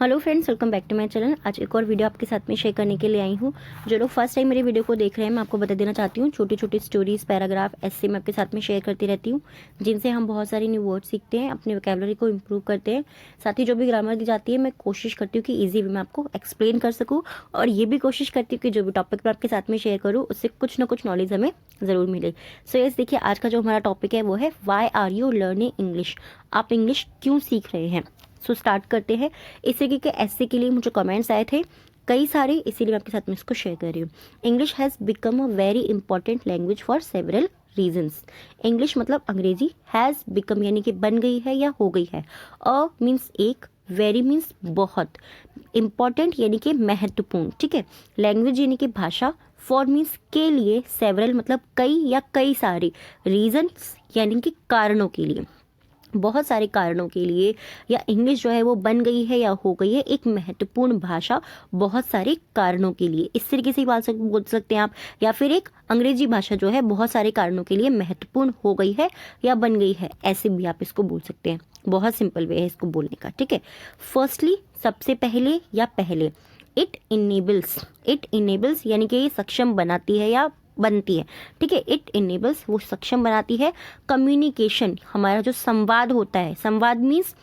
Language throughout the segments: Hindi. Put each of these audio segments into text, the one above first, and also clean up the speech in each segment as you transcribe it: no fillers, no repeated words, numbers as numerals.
Hello friends, welcome back to my channel. आज एक और वीडियो आपके साथ में शेयर करने के लिए आई हूँ। जो लोग फर्स्ट टाइम मेरे वीडियो को देख रहे हैं, मैं आपको बता देना चाहती हूँ, छोटी छोटी स्टोरीज, पैराग्राफ, ऐसे मैं आपके साथ में शेयर करती रहती हूँ, जिनसे हम बहुत सारी न्यू वर्ड सीखते हैं, अपने वोकैबुलरी को इम्प्रूव करते हैं। साथ ही जो भी ग्रामर दी जाती है, मैं कोशिश करती हूँ कि ईजी वे में आपको एक्सप्लेन कर सकूँ, और ये भी कोशिश करती हूँ कि जो भी टॉपिक मैं आपके साथ में शेयर करूँ, उससे कुछ ना कुछ नॉलेज हमें ज़रूर मिले। सो यस, देखिए आज का जो हमारा टॉपिक है वो है why are you learning English. आप इंग्लिश क्यों सीख रहे हैं। सो स्टार्ट करते हैं। इस तरीके के ऐसे के लिए मुझे कमेंट्स आए थे कई सारे, इसीलिए मैं आपके साथ में इसको शेयर कर रही हूँ। English has become a very important language for several reasons. English मतलब अंग्रेजी, हैज़ बिकम यानी कि बन गई है या हो गई है, अ मीन्स एक, वेरी मीन्स बहुत, इम्पॉर्टेंट यानी कि महत्वपूर्ण, ठीक है, लैंग्वेज यानी कि भाषा, फॉर मीन्स के लिए, सेवरल मतलब कई या कई सारे, रीजन्स यानी कि कारणों के लिए, बहुत सारे कारणों के लिए, या इंग्लिश जो है वो बन गई है या हो गई है एक महत्वपूर्ण भाषा बहुत सारे कारणों के लिए, इस तरीके से बोल सकते हैं आप। या फिर एक अंग्रेजी भाषा जो है बहुत सारे कारणों के लिए महत्वपूर्ण हो गई है या बन गई है, ऐसे भी आप इसको बोल सकते हैं। बहुत सिंपल वे है इसको बोलने का, ठीक है। फर्स्टली, सबसे पहले या पहले, इट इनेबल्स यानी कि ये सक्षम बनाती है या बनती है, ठीक है। इट इनेबल्स वो सक्षम बनाती है कम्युनिकेशन, हमारा जो संवाद होता है, संवाद मीन्स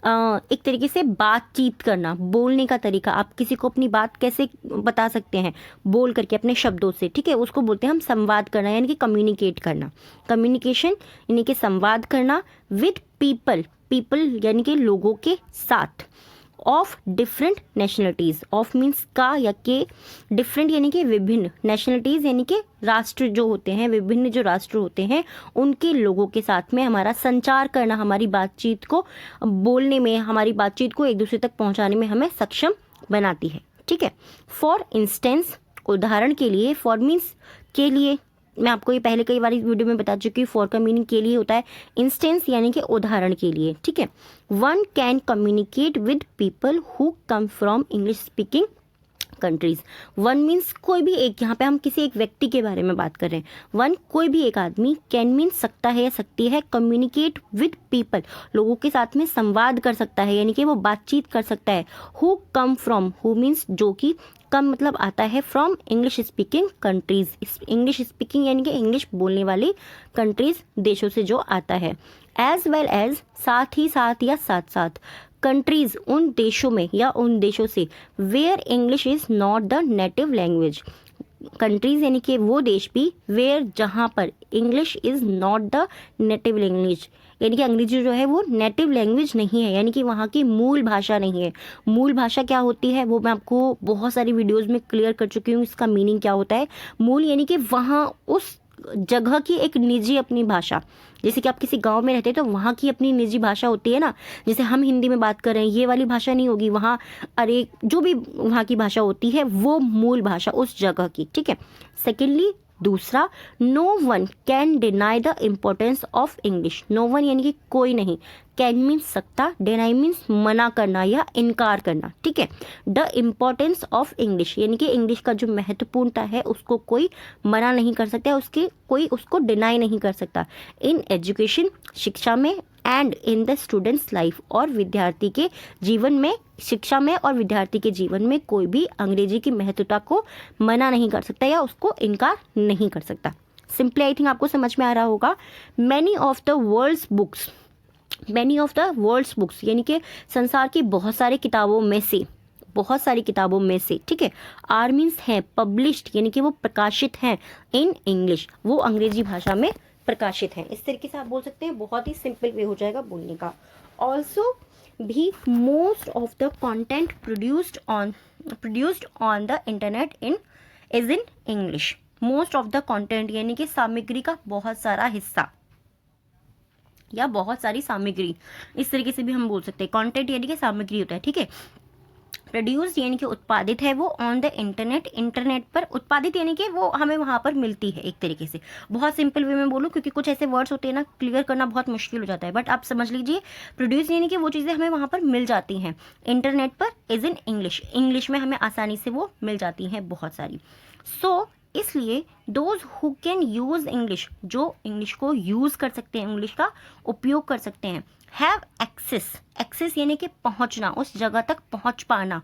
एक तरीके से बातचीत करना, बोलने का तरीका। आप किसी को अपनी बात कैसे बता सकते हैं, बोल करके, अपने शब्दों से, ठीक है, उसको बोलते हैं हम संवाद करना, यानी कि कम्युनिकेट करना। कम्युनिकेशन यानी कि संवाद करना विद पीपल यानी कि लोगों के साथ, of different nationalities, of means का या के, डिफरेंट यानी कि विभिन्न, नेशनलिटीज़ यानी कि राष्ट्र जो होते हैं, विभिन्न जो राष्ट्र होते हैं उनके लोगों के साथ में हमारा संचार करना, हमारी बातचीत को बोलने में, हमारी बातचीत को एक दूसरे तक पहुंचाने में हमें सक्षम बनाती है, ठीक है। फॉर इंस्टेंस, उदाहरण के लिए, फॉर मीन्स के लिए, मैं आपको ये पहले कई बार वीडियो में बता चुकी हूँ, फॉर का मीनिंग के लिए होता है, इंस्टेंस यानी कि उदाहरण के लिए, ठीक है। One can communicate with people who come from English speaking countries. One means कोई भी एक, यहाँ पे हम किसी एक व्यक्ति के बारे में बात कर रहे हैं। वन कोई भी एक आदमी, कैन मीन्स सकता है या सकती है, कम्युनिकेट विद पीपल लोगों के साथ में संवाद कर सकता है, यानी कि वो बातचीत कर सकता है। Who come from, who means जो कि, कम मतलब आता है, from English speaking countries, English speaking यानी कि इंग्लिश बोलने वाली कंट्रीज, देशों से जो आता है। एज वेल एज, साथ ही साथ या साथ साथ, कंट्रीज उन देशों में या उन देशों से, where English is not the native language. Countries यानी कि वो देश भी, वेयर जहाँ पर English is not the native language, यानी कि अंग्रेजी जो है वो नेटिव लैंग्वेज नहीं है, यानी कि वहाँ की मूल भाषा नहीं है। मूल भाषा क्या होती है वो मैं आपको बहुत सारी वीडियोस में क्लियर कर चुकी हूँ, इसका मीनिंग क्या होता है। मूल यानी कि वहाँ उस जगह की एक निजी अपनी भाषा, जैसे कि आप किसी गांव में रहते हैं तो वहाँ की अपनी निजी भाषा होती है ना, जैसे हम हिंदी में बात कर रहे हैं, ये वाली भाषा नहीं होगी वहाँ, अरे जो भी वहाँ की भाषा होती है वो मूल भाषा उस जगह की, ठीक है। सेकेंडली, दूसरा, no one can deny the importance of English. No one यानी कि कोई नहीं, कैन मीन्स सकता, डिनाई मीन्स मना करना या इनकार करना, ठीक है। द इम्पोर्टेंस ऑफ इंग्लिश यानी कि इंग्लिश का जो महत्वपूर्णता है उसको कोई मना नहीं कर सकता, उसकी कोई उसको डिनाई नहीं कर सकता। इन एजुकेशन, शिक्षा में, and in the students life, और विद्यार्थी के जीवन में, शिक्षा में और विद्यार्थी के जीवन में कोई भी अंग्रेजी की महत्वता को मना नहीं कर सकता या उसको इनकार नहीं कर सकता। सिंपली आई थिंक आपको समझ में आ रहा होगा। Many of the world's books, many of the world's books यानी कि संसार की बहुत सारी किताबों में से, बहुत सारी किताबों में से, ठीक है। आर मीन्स है, पब्लिश्ड यानी कि वो प्रकाशित हैं, इन इंग्लिश वो अंग्रेजी भाषा में प्रकाशित हैं। इस तरीके से आप बोल सकते हैं, बहुत ही सिंपल वे हो जाएगा बोलने का। ऑल्सो भी most of the content produced on the internet is in English. Most of the content यानी कि सामग्री का बहुत सारा हिस्सा या बहुत सारी सामग्री, इस तरीके से भी हम बोल सकते हैं। कंटेंट यानी कि सामग्री होता है, ठीक है। प्रोड्यूस्ड यानी कि उत्पादित है वो, ऑन द इंटरनेट, इंटरनेट पर, उत्पादित यानी कि वो हमें वहाँ पर मिलती है, एक तरीके से। बहुत सिंपल वे में बोलूँ क्योंकि कुछ ऐसे वर्ड्स होते हैं ना, क्लियर करना बहुत मुश्किल हो जाता है, बट आप समझ लीजिए। प्रोड्यूस यानी कि वो चीज़ें हमें वहाँ पर मिल जाती हैं इंटरनेट पर, इज इन इंग्लिश, इंग्लिश में हमें आसानी से वो मिल जाती हैं बहुत सारी। सो इसलिए those who can use English, जो इंग्लिश को यूज़ कर सकते हैं, इंग्लिश का उपयोग कर सकते हैं, हैव एक्सेस, एक्सेस यानी कि पहुंचना, उस जगह तक पहुंच पाना।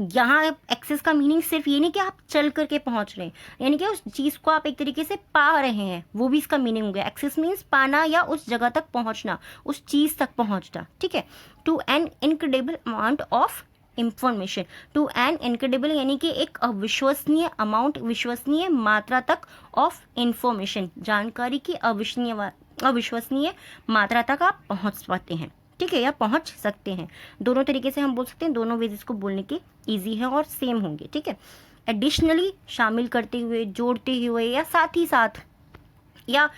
यहाँ एक्सेस का मीनिंग सिर्फ ये नहीं कि आप चल करके पहुंच रहे हैं, यानी कि उस चीज़ को आप एक तरीके से पा रहे हैं, वो भी इसका मीनिंग हो गया। एक्सेस मीन्स पाना या उस जगह तक पहुंचना, उस चीज़ तक पहुंचना, ठीक है। To an incredible amount of information, to an incredible यानी कि एक अविश्वसनीय अमाउंट, विश्वसनीय मात्रा तक ऑफ इंफॉर्मेशन, जानकारी की अविश्वसनीय मात्रा तक आप पहुंच पाते हैं, ठीक है, या पहुंच सकते हैं। दोनों तरीके से हम बोल सकते हैं, दोनों वेज इसको बोलने के इजी है और सेम होंगे, ठीक है। एडिशनली शामिल करते हुए, जोड़ते हुए, या साथ ही साथ, या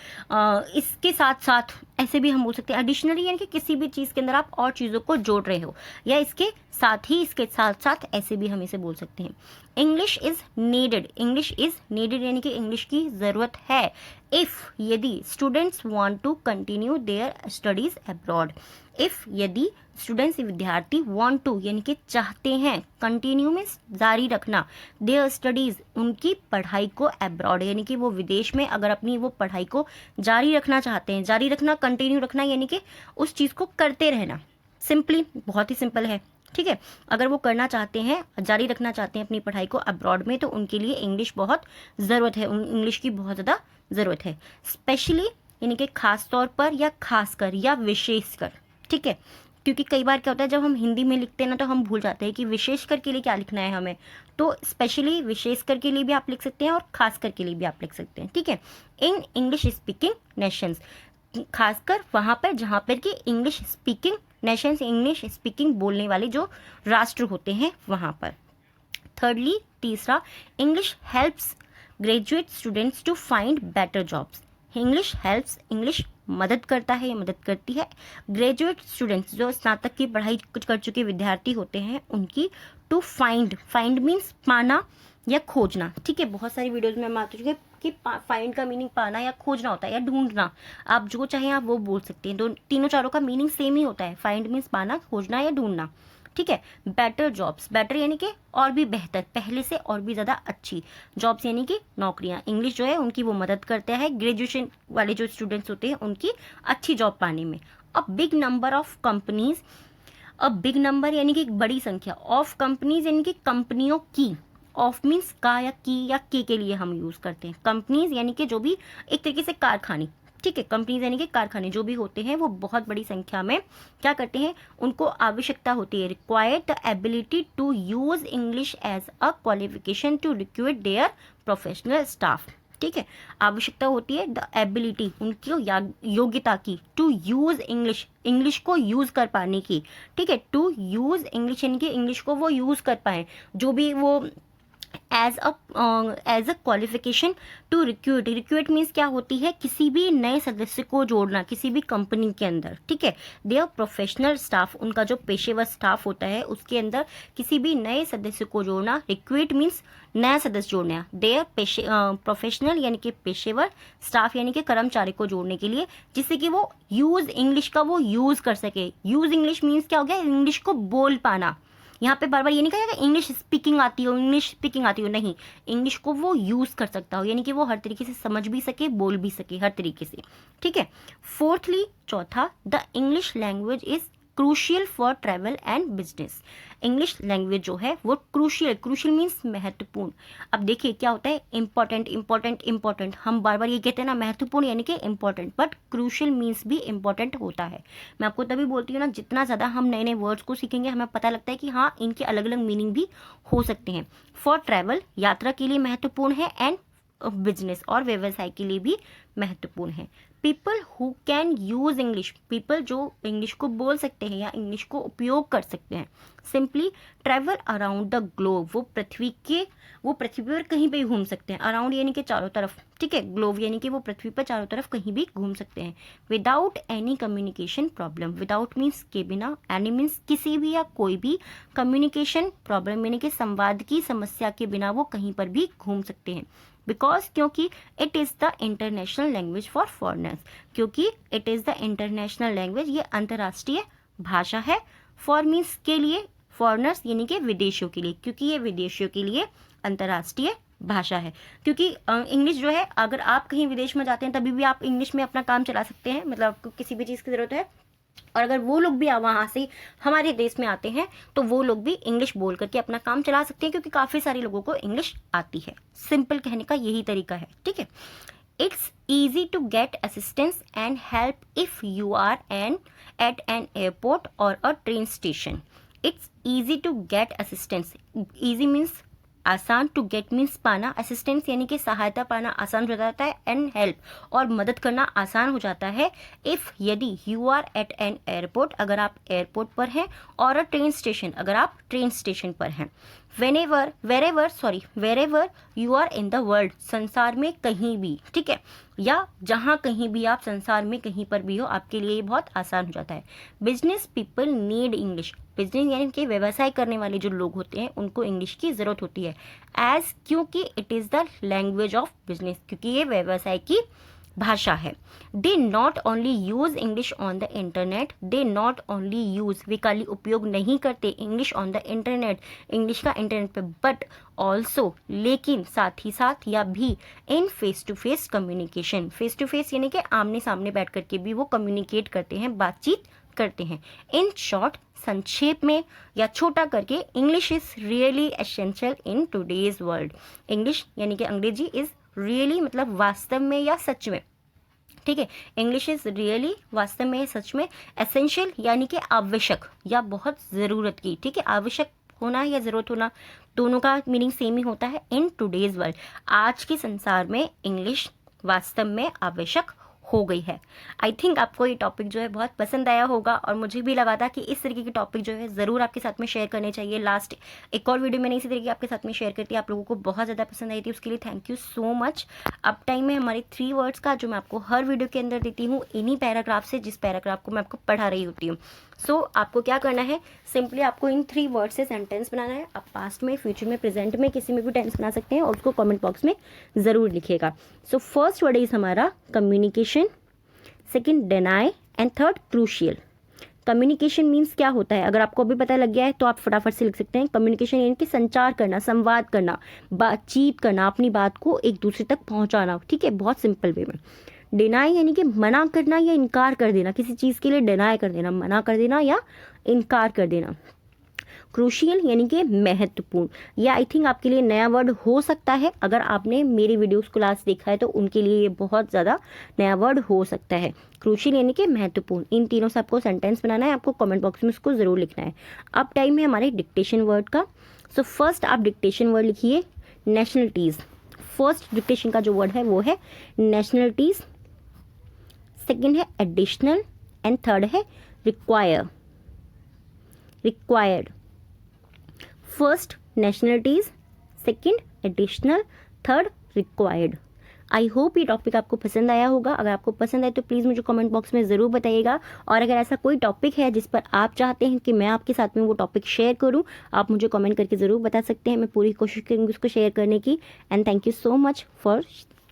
इसके साथ साथ, ऐसे भी हम बोल सकते हैं। एडिशनली यानी कि किसी भी चीज़ के अंदर आप और चीज़ों को जोड़ रहे हो, या इसके साथ ही, इसके साथ साथ, ऐसे भी हम इसे बोल सकते हैं। English is needed, English is needed यानी कि इंग्लिश की ज़रूरत है। इफ़ यदि students want to continue their studies abroad, if यदि स्टूडेंट्स विद्यार्थी वांट टू यानी कि चाहते हैं, कंटिन्यू में जारी रखना, देयर स्टडीज़ उनकी पढ़ाई को अब्रॉड यानी कि वो विदेश में अगर अपनी वो पढ़ाई को जारी रखना चाहते हैं, जारी रखना, कंटिन्यू रखना यानी कि उस चीज़ को करते रहना, सिंपली, बहुत ही सिंपल है, ठीक है। अगर वो करना चाहते हैं, जारी रखना चाहते हैं अपनी पढ़ाई को अब्रॉड में, तो उनके लिए इंग्लिश बहुत ज़रूरत है, इंग्लिश की बहुत ज़्यादा ज़रूरत है। स्पेशली यानी कि खास तौर पर, या खासकर, या विशेषकर, ठीक है। क्योंकि कई बार क्या होता है, जब हम हिंदी में लिखते हैं ना, तो हम भूल जाते हैं कि विशेषकर के लिए क्या लिखना है हमें। तो स्पेशली विशेषकर के लिए भी आप लिख सकते हैं और खासकर के लिए भी आप लिख सकते हैं, ठीक है। इन इंग्लिश स्पीकिंग नेशंस, खासकर वहाँ पर जहाँ पर कि English speaking Nations, English speaking बोलने वाले जो राष्ट्र होते हैं वहाँ पर। थर्डली, तीसरा, English helps graduate students to find better jobs. English helps, English मदद करता है या मदद करती है ग्रेजुएट स्टूडेंट्स, जो स्नातक की पढ़ाई कुछ कर चुके विद्यार्थी होते हैं उनकी, टू फाइंड, फाइंड मीन्स पाना या खोजना, ठीक है। बहुत सारी वीडियोस में हम आ चुके हैं कि फाइंड का मीनिंग पाना या खोजना होता है, या ढूंढना, आप जो चाहें आप वो बोल सकते हैं। तीनों चारों का मीनिंग सेम ही होता है, फाइंड मीन्स पाना, खोजना या ढूंढना, ठीक है। बेटर जॉब्स, बेटर यानी कि और भी बेहतर, पहले से और भी ज़्यादा अच्छी, जॉब्स यानी कि नौकरियां। इंग्लिश जो है उनकी वो मदद करता है ग्रेजुएशन वाले जो स्टूडेंट्स होते हैं उनकी अच्छी जॉब पाने में। A big number of companies, a big number यानी कि एक बड़ी संख्या, ऑफ कंपनीज यानी कि कंपनियों की, ऑफ मीन्स का या की या के लिए हम यूज़ करते हैं। कंपनीज यानी कि जो भी एक तरीके से कारखाने, ठीक है। कंपनीज यानी कि कारखाने जो भी होते हैं वो बहुत बड़ी संख्या में क्या करते हैं, उनको आवश्यकता होती है, required the ability to use English as a qualification to recruit their professional staff, ठीक है। आवश्यकता होती है द एबिलिटी, उनकी योग्यता की, टू यूज इंग्लिश, इंग्लिश को यूज कर पाने की, ठीक है। टू यूज इंग्लिश यानी कि इंग्लिश को वो यूज कर पाए, जो भी वो as a qualification to recruit, recruit means क्या होती है, किसी भी नए सदस्य को जोड़ना किसी भी कंपनी के अंदर, ठीक है। देयर प्रोफेशनल स्टाफ, उनका जो पेशेवर स्टाफ होता है उसके अंदर किसी भी नए सदस्य को जोड़ना, रिक्रूट मीन्स नया सदस्य जोड़ना, देयर प्रोफेशनल यानी कि पेशेवर, स्टाफ यानी कि कर्मचारी को जोड़ने के लिए, जिससे कि वो यूज इंग्लिश का वो यूज कर सके। यूज इंग्लिश मीन्स क्या हो गया, इंग्लिश को बोल पाना। यहाँ पे बार बार ये नहीं कहा जाएगा इंग्लिश स्पीकिंग आती हो, इंग्लिश स्पीकिंग आती हो, नहीं, इंग्लिश को वो यूज़ कर सकता हो, यानी कि वो हर तरीके से समझ भी सके, बोल भी सके, हर तरीके से, ठीक है। फोर्थली, चौथा, the English language is crucial for travel and business. English language जो है वो क्रूशियल, क्रूशियल मीन्स महत्वपूर्ण। अब देखिए क्या होता है, इंपॉर्टेंट इंपॉर्टेंट इंपॉर्टेंट, हम बार बार ये कहते हैं ना, महत्वपूर्ण यानी कि इंपॉर्टेंट, बट क्रूशियल मीन्स भी इंपॉर्टेंट होता है। मैं आपको तभी बोलती हूँ ना, जितना ज़्यादा हम नए नए वर्ड्स को सीखेंगे हमें पता लगता है कि हाँ, इनके अलग अलग मीनिंग भी हो सकते हैं। फॉर ट्रैवल, यात्रा के लिए महत्वपूर्ण है, एंड बिजनेस और व्यवसाय के लिए भी महत्वपूर्ण है। People who can use English, people जो इंग्लिश को बोल सकते हैं या इंग्लिश को उपयोग कर सकते हैं। Simply travel around the globe, वो पृथ्वी पर कहीं भी घूम सकते हैं। अराउंड यानी कि चारों तरफ, ठीक है। ग्लोब यानी कि वो पृथ्वी पर चारों तरफ कहीं भी घूम सकते हैं। Without any communication problem, without means के बिना, एनी मीन्स किसी भी या कोई भी, कम्युनिकेशन प्रॉब्लम यानी कि संवाद की समस्या के बिना वो कहीं पर भी घूम सकते हैं। बिकॉज, क्योंकि it is the international language for foreigners, क्योंकि it is the international language, ये अंतर्राष्ट्रीय भाषा है। फॉर मीन्स के लिए, फॉरेनर्स यानी कि विदेशियों के लिए, क्योंकि ये विदेशियों के लिए अंतर्राष्ट्रीय भाषा है। क्योंकि इंग्लिश जो है, अगर आप कहीं विदेश में जाते हैं तभी भी आप इंग्लिश में अपना काम चला सकते हैं, मतलब आपको किसी भी चीज़ की ज़रूरत है और अगर वो लोग भी वहाँ से हमारे देश में आते हैं तो वो लोग भी इंग्लिश बोल करके अपना काम चला सकते हैं, क्योंकि काफ़ी सारे लोगों को इंग्लिश आती है। सिंपल कहने का यही तरीका है, ठीक है। It's easy to get assistance and help if you are at an airport और a train station. It's easy to get assistance, easy means आसान, टू गेट मीन्स पाना, असिस्टेंस यानी कि सहायता पाना आसान हो जाता है, एंड हेल्प और मदद करना आसान हो जाता है। इफ़ यदि you are at an airport अगर आप एयरपोर्ट पर हैं, और अ ट्रेन स्टेशन अगर आप ट्रेन स्टेशन पर हैं। Wherever you are in the world संसार में कहीं भी, ठीक है, या जहाँ कहीं भी आप संसार में कहीं पर भी हो, आपके लिए ये बहुत आसान हो जाता है। Business people need English, business यानी कि व्यवसाय करने वाले जो लोग होते हैं उनको इंग्लिश की ज़रूरत होती है। एज क्योंकि it is the language of business, क्योंकि ये व्यवसाय की भाषा है। They not only use English on the internet, they not only use वे खाली उपयोग नहीं करते English on the internet, English का इंटरनेट पे, बट ऑल्सो लेकिन साथ ही साथ या भी in face to face communication, face to face यानी कि आमने सामने बैठ करके भी वो कम्युनिकेट करते हैं, बातचीत करते हैं। इन शॉर्ट संक्षेप में या छोटा करके, English is really essential in today's world. English यानी कि अंग्रेजी इज रियली मतलब वास्तव में या सच में, ठीक है। इंग्लिश इज रियली वास्तव में सच में, एसेंशियल यानी कि आवश्यक या बहुत ज़रूरत की, ठीक है। आवश्यक होना या ज़रूरत होना दोनों का मीनिंग सेम ही होता है। इन टुडेज वर्ल्ड आज के संसार में इंग्लिश वास्तव में आवश्यक हो गई है। आई थिंक आपको ये टॉपिक जो है बहुत पसंद आया होगा, और मुझे भी लगा था कि इस तरीके की टॉपिक जो है ज़रूर आपके साथ में शेयर करने चाहिए। लास्ट एक और वीडियो मैंने इसी तरीके आपके साथ में शेयर करती, आप लोगों को बहुत ज़्यादा पसंद आई थी, उसके लिए थैंक यू सो मच। अब टाइम है हमारे 3 वर्ड्स का, जो मैं आपको हर वीडियो के अंदर देती हूँ इन्हीं पैराग्राफ से, जिस पैराग्राफ को मैं आपको पढ़ा रही होती हूँ। सो आपको क्या करना है, सिंपली आपको इन 3 वर्ड से सेंटेंस बनाना है। आप पास्ट में, फ्यूचर में, प्रेजेंट में किसी में भी टेंस बना सकते हैं, और उसको कमेंट बॉक्स में ज़रूर लिखिएगा। सो फर्स्ट वर्ड इज़ हमारा communication, second deny, and third crucial. Communication means क्या होता है, अगर आपको अभी पता लग गया है तो आप फटाफट से लिख सकते हैं। कम्युनिकेशन यानी कि संचार करना, संवाद करना, बातचीत करना, अपनी बात को एक दूसरे तक पहुंचाना, ठीक है, बहुत सिंपल वे में। डिनाई यानी कि मना करना या इनकार कर देना, किसी चीज़ के लिए डिनाई कर देना, मना कर देना या इनकार कर देना। क्रूशियल यानी कि महत्वपूर्ण, या आई थिंक आपके लिए नया वर्ड हो सकता है, अगर आपने मेरी वीडियोस को लास्ट देखा है तो उनके लिए ये बहुत ज़्यादा नया वर्ड हो सकता है। क्रूशियल यानी कि महत्वपूर्ण, इन तीनों से आपको सेंटेंस बनाना है, आपको कमेंट बॉक्स में उसको ज़रूर लिखना है। अब टाइम है हमारे डिक्टेशन वर्ड का। सो फर्स्ट आप डिक्टेशन वर्ड लिखिए नेशनलिटीज़। फर्स्ट डिक्टेशन का जो वर्ड है वो है नेशनलिटीज़, सेकेंड है एडिशनल, एंड थर्ड है require, required. First nationalities, second additional, third required. I hope ये टॉपिक आपको पसंद आया होगा। अगर आपको पसंद आए तो प्लीज़ मुझे कमेंट बॉक्स में ज़रूर बताइएगा, और अगर ऐसा कोई टॉपिक है जिस पर आप चाहते हैं कि मैं आपके साथ में वो टॉपिक शेयर करूं, आप मुझे कमेंट करके ज़रूर बता सकते हैं। मैं पूरी कोशिश करूँगी उसको शेयर करने की। And thank you so much for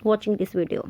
watching this video.